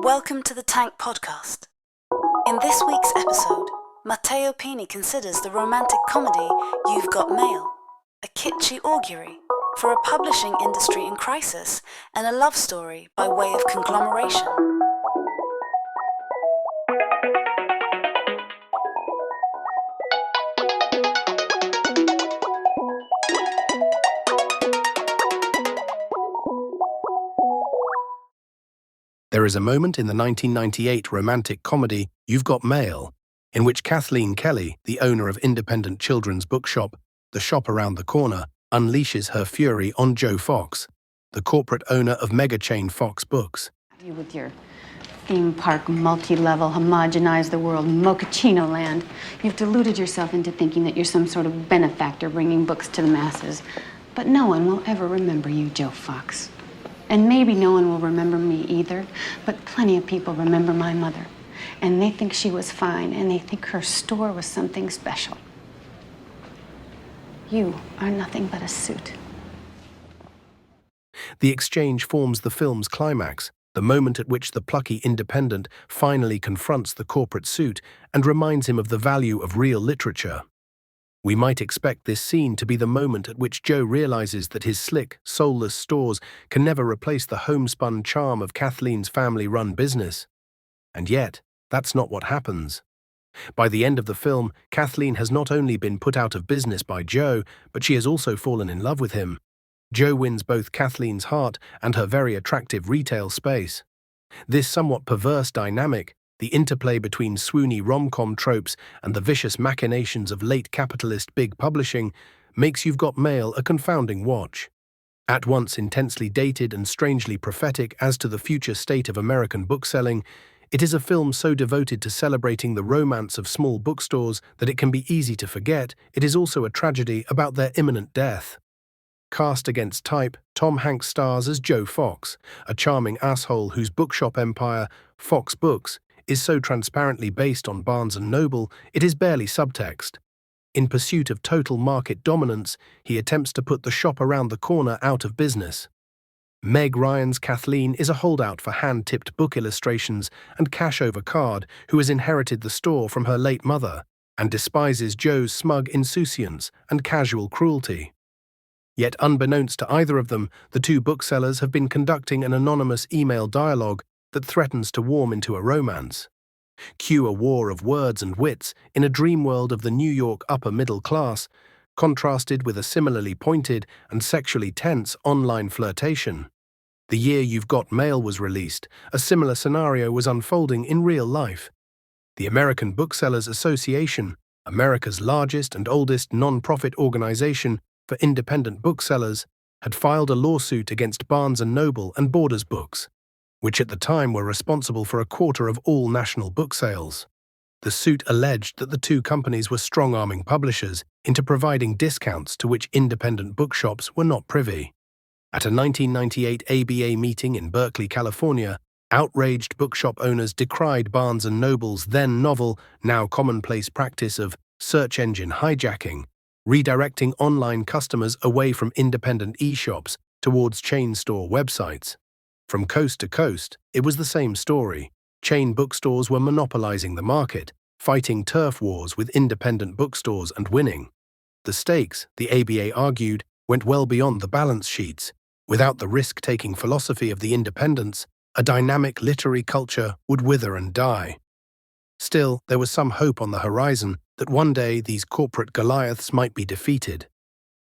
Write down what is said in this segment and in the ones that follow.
Welcome to the Tank Podcast. In this week's episode, Matteo Pini considers the romantic comedy You've Got Mail a kitschy augury for a publishing industry in crisis and a love story by way of conglomeration. There is a moment in the 1998 romantic comedy You've Got Mail, in which Kathleen Kelly, the owner of independent children's bookshop, The Shop Around the Corner, unleashes her fury on Joe Fox, the corporate owner of mega-chain Fox Books. You with your theme park, multi-level, homogenize the world, mochaccino land. You've deluded yourself into thinking that you're some sort of benefactor bringing books to the masses. But no one will ever remember you, Joe Fox. And maybe no one will remember me either, but plenty of people remember my mother. And they think she was fine, and they think her store was something special. You are nothing but a suit. The exchange forms the film's climax, the moment at which the plucky independent finally confronts the corporate suit and reminds him of the value of real literature. We might expect this scene to be the moment at which Joe realizes that his slick, soulless stores can never replace the homespun charm of Kathleen's family-run business. And yet, that's not what happens. By the end of the film, Kathleen has not only been put out of business by Joe, but she has also fallen in love with him. Joe wins both Kathleen's heart and her very attractive retail space. This somewhat perverse dynamic, the interplay between swoony rom-com tropes and the vicious machinations of late capitalist big publishing, makes You've Got Mail a confounding watch. At once intensely dated and strangely prophetic as to the future state of American bookselling, it is a film so devoted to celebrating the romance of small bookstores that it can be easy to forget it is also a tragedy about their imminent death. Cast against type, Tom Hanks stars as Joe Fox, a charming asshole whose bookshop empire, Fox Books, is so transparently based on Barnes & Noble, it is barely subtext. In pursuit of total market dominance, he attempts to put the shop around the corner out of business. Meg Ryan's Kathleen is a holdout for hand-tipped book illustrations and cash-over card who has inherited the store from her late mother and despises Joe's smug insouciance and casual cruelty. Yet unbeknownst to either of them, the two booksellers have been conducting an anonymous email dialogue that threatens to warm into a romance. Cue a war of words and wits in a dream world of the New York upper middle class, contrasted with a similarly pointed and sexually tense online flirtation. The year You've Got Mail was released, a similar scenario was unfolding in real life. The American Booksellers Association, America's largest and oldest non-profit organization for independent booksellers, had filed a lawsuit against Barnes & Noble and Borders Books, which at the time were responsible for a quarter of all national book sales. The suit alleged that the two companies were strong-arming publishers into providing discounts to which independent bookshops were not privy. At a 1998 ABA meeting in Berkeley, California, outraged bookshop owners decried Barnes & Noble's then novel, now commonplace practice of search engine hijacking, redirecting online customers away from independent e-shops towards chain store websites. From coast to coast, it was the same story. Chain bookstores were monopolizing the market, fighting turf wars with independent bookstores and winning. The stakes, the ABA argued, went well beyond the balance sheets. Without the risk-taking philosophy of the independents, a dynamic literary culture would wither and die. Still, there was some hope on the horizon that one day these corporate Goliaths might be defeated.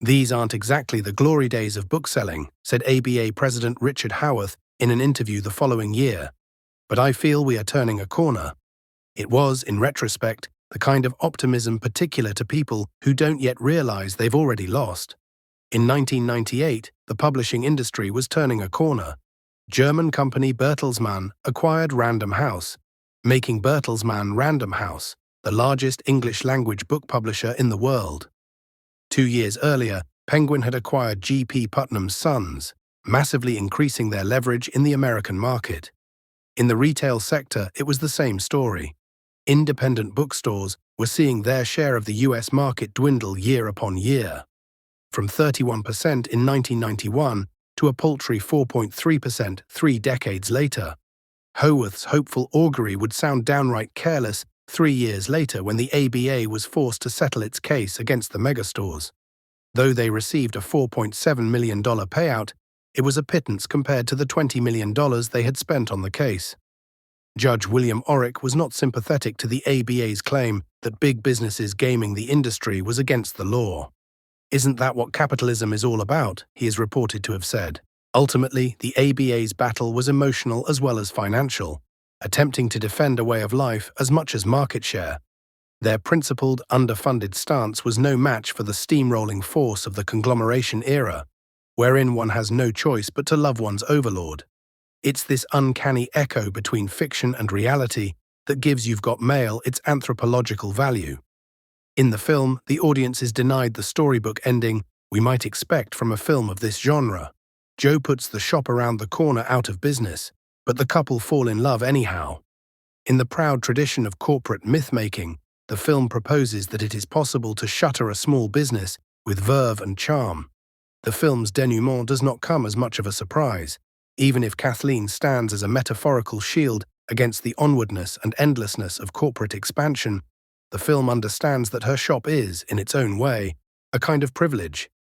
These aren't exactly the glory days of bookselling, said ABA President Richard Howarth in an interview the following year. But I feel we are turning a corner. It was, in retrospect, the kind of optimism particular to people who don't yet realize they've already lost. In 1998, the publishing industry was turning a corner. German company Bertelsmann acquired Random House, making Bertelsmann Random House the largest English-language book publisher in the world. 2 years earlier, Penguin had acquired G.P. Putnam's Sons, massively increasing their leverage in the American market. In the retail sector, it was the same story. Independent bookstores were seeing their share of the U.S. market dwindle year upon year, from 31% in 1991 to a paltry 4.3% 3 decades later. Howarth's hopeful augury would sound downright careless 3 years later when the ABA was forced to settle its case against the megastores. Though they received a $4.7 million payout, it was a pittance compared to the $20 million they had spent on the case. Judge William Orrick was not sympathetic to the ABA's claim that big businesses gaming the industry was against the law. "Isn't that what capitalism is all about?" he is reported to have said. Ultimately, the ABA's battle was emotional as well as financial, attempting to defend a way of life as much as market share. Their principled, underfunded stance was no match for the steamrolling force of the conglomeration era, wherein one has no choice but to love one's overlord. It's this uncanny echo between fiction and reality that gives You've Got Mail its anthropological value. In the film, the audience is denied the storybook ending we might expect from a film of this genre. Joe puts the shop around the corner out of business, but the couple fall in love anyhow. In the proud tradition of corporate myth-making, the film proposes that it is possible to shutter a small business with verve and charm. The film's denouement does not come as much of a surprise, even if Kathleen stands as a metaphorical shield against the onwardness and endlessness of corporate expansion. The film understands that her shop is, in its own way, a kind of privilege,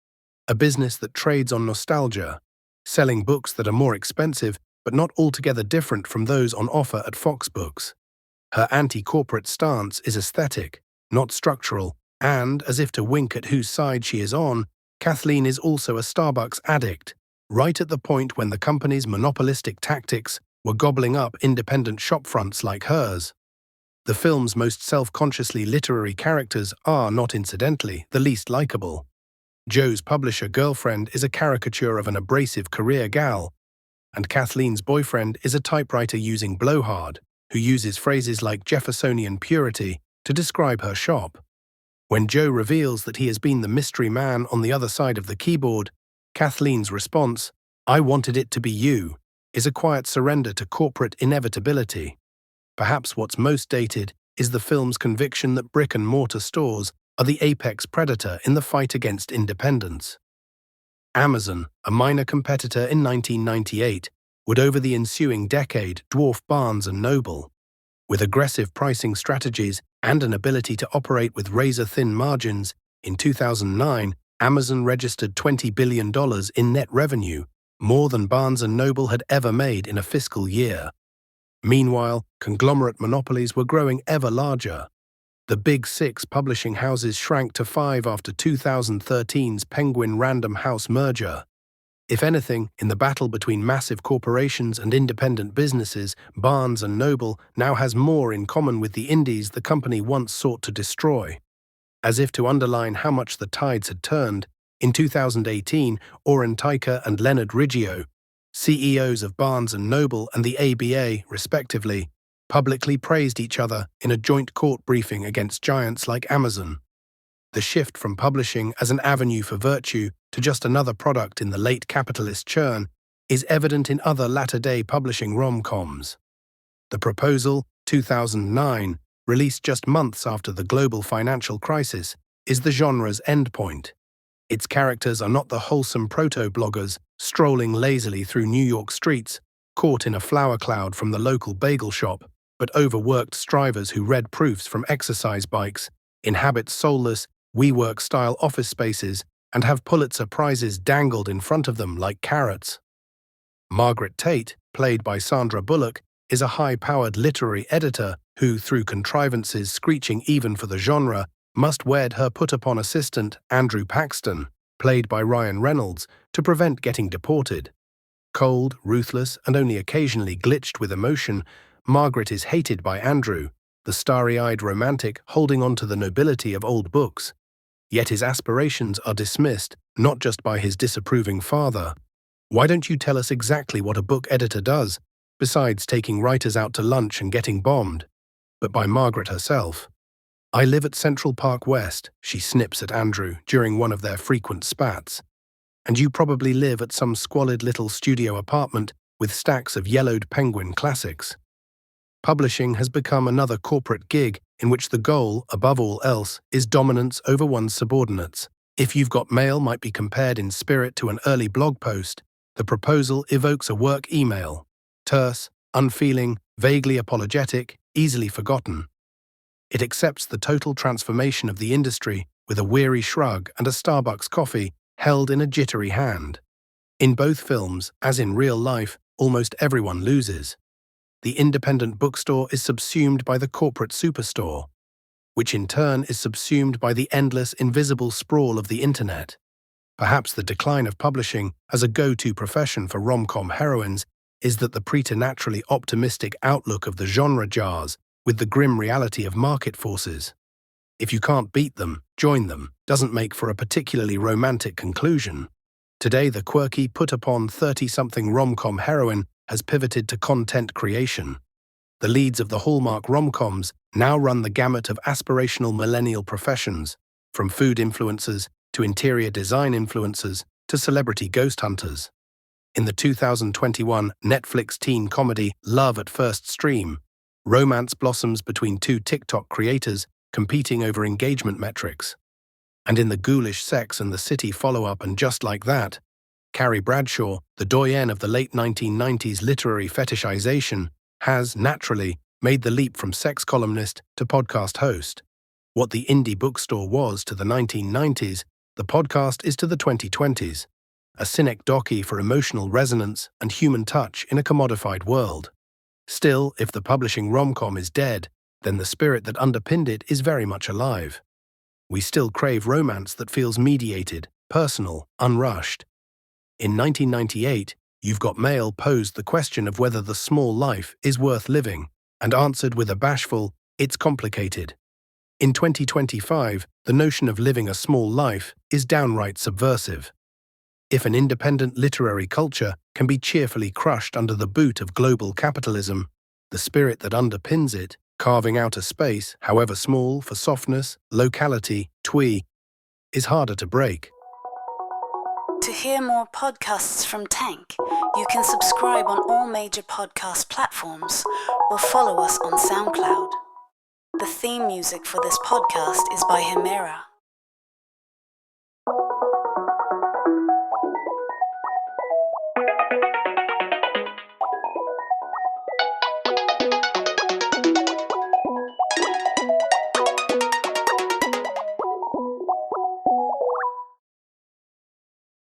a business that trades on nostalgia, selling books that are more expensive but not altogether different from those on offer at Fox Books. Her anti-corporate stance is aesthetic, not structural, and, as if to wink at whose side she is on, Kathleen is also a Starbucks addict, right at the point when the company's monopolistic tactics were gobbling up independent shopfronts like hers. The film's most self-consciously literary characters are, not incidentally, the least likable. Joe's publisher girlfriend is a caricature of an abrasive career gal, and Kathleen's boyfriend is a typewriter-using blowhard who uses phrases like Jeffersonian purity to describe her shop. When Joe reveals that he has been the mystery man on the other side of the keyboard, Kathleen's response, "I wanted it to be you," is a quiet surrender to corporate inevitability. Perhaps what's most dated is the film's conviction that brick-and-mortar stores are the apex predator in the fight against independence. Amazon, a minor competitor in 1998, would over the ensuing decade dwarf Barnes & Noble. With aggressive pricing strategies and an ability to operate with razor-thin margins, in 2009, Amazon registered $20 billion in net revenue, more than Barnes & Noble had ever made in a fiscal year. Meanwhile, conglomerate monopolies were growing ever larger. The Big Six publishing houses shrank to 5 after 2013's Penguin Random House merger. If anything, in the battle between massive corporations and independent businesses, Barnes & Noble now has more in common with the indies the company once sought to destroy. As if to underline how much the tides had turned, in 2018, Oren Teicher and Leonard Riggio, CEOs of Barnes & Noble and the ABA, respectively, publicly praised each other in a joint court briefing against giants like Amazon. The shift from publishing as an avenue for virtue to just another product in the late capitalist churn is evident in other latter-day publishing rom-coms. The Proposal, 2009, released just months after the global financial crisis, is the genre's endpoint. Its characters are not the wholesome proto-bloggers strolling lazily through New York streets, caught in a flower cloud from the local bagel shop, but overworked strivers who read proofs from exercise bikes, inhabit soulless, WeWork-style office spaces, and have Pulitzer Prizes dangled in front of them like carrots. Margaret Tate, played by Sandra Bullock, is a high-powered literary editor who, through contrivances screeching even for the genre, must wed her put-upon assistant, Andrew Paxton, played by Ryan Reynolds, to prevent getting deported. Cold, ruthless, and only occasionally glitched with emotion, Margaret is hated by Andrew, the starry-eyed romantic holding on to the nobility of old books. Yet his aspirations are dismissed, not just by his disapproving father. "Why don't you tell us exactly what a book editor does, besides taking writers out to lunch and getting bombed?" but by Margaret herself. "I live at Central Park West," she snips at Andrew during one of their frequent spats. "And you probably live at some squalid little studio apartment with stacks of yellowed Penguin classics." Publishing has become another corporate gig in which the goal, above all else, is dominance over one's subordinates. If You've Got Mail might be compared in spirit to an early blog post, The Proposal evokes a work email. Terse, unfeeling, vaguely apologetic, easily forgotten. It accepts the total transformation of the industry with a weary shrug and a Starbucks coffee held in a jittery hand. In both films, as in real life, almost everyone loses. The independent bookstore is subsumed by the corporate superstore, which in turn is subsumed by the endless, invisible sprawl of the internet. Perhaps the decline of publishing as a go-to profession for rom-com heroines is that the preternaturally optimistic outlook of the genre jars with the grim reality of market forces. If you can't beat them, join them, doesn't make for a particularly romantic conclusion. Today, the quirky, put-upon 30-something rom-com heroine has pivoted to content creation. The leads of the hallmark rom-coms now run the gamut of aspirational millennial professions, from food influencers to interior design influencers to celebrity ghost hunters. In the 2021 Netflix teen comedy Love at First Stream, romance blossoms between two TikTok creators competing over engagement metrics. And in the ghoulish Sex and the City follow-up And Just Like That, Carrie Bradshaw, the doyenne of the late 1990s literary fetishization, has, naturally, made the leap from sex columnist to podcast host. What the indie bookstore was to the 1990s, the podcast is to the 2020s. A cynic docky for emotional resonance and human touch in a commodified world. Still, if the publishing rom-com is dead, then the spirit that underpinned it is very much alive. We still crave romance that feels mediated, personal, unrushed. In 1998, You've Got Mail posed the question of whether the small life is worth living, and answered with a bashful, "It's complicated." In 2025, the notion of living a small life is downright subversive. If an independent literary culture can be cheerfully crushed under the boot of global capitalism, the spirit that underpins it, carving out a space, however small, for softness, locality, twee, is harder to break. To hear more podcasts from Tank, you can subscribe on all major podcast platforms or follow us on SoundCloud. The theme music for this podcast is by Himera.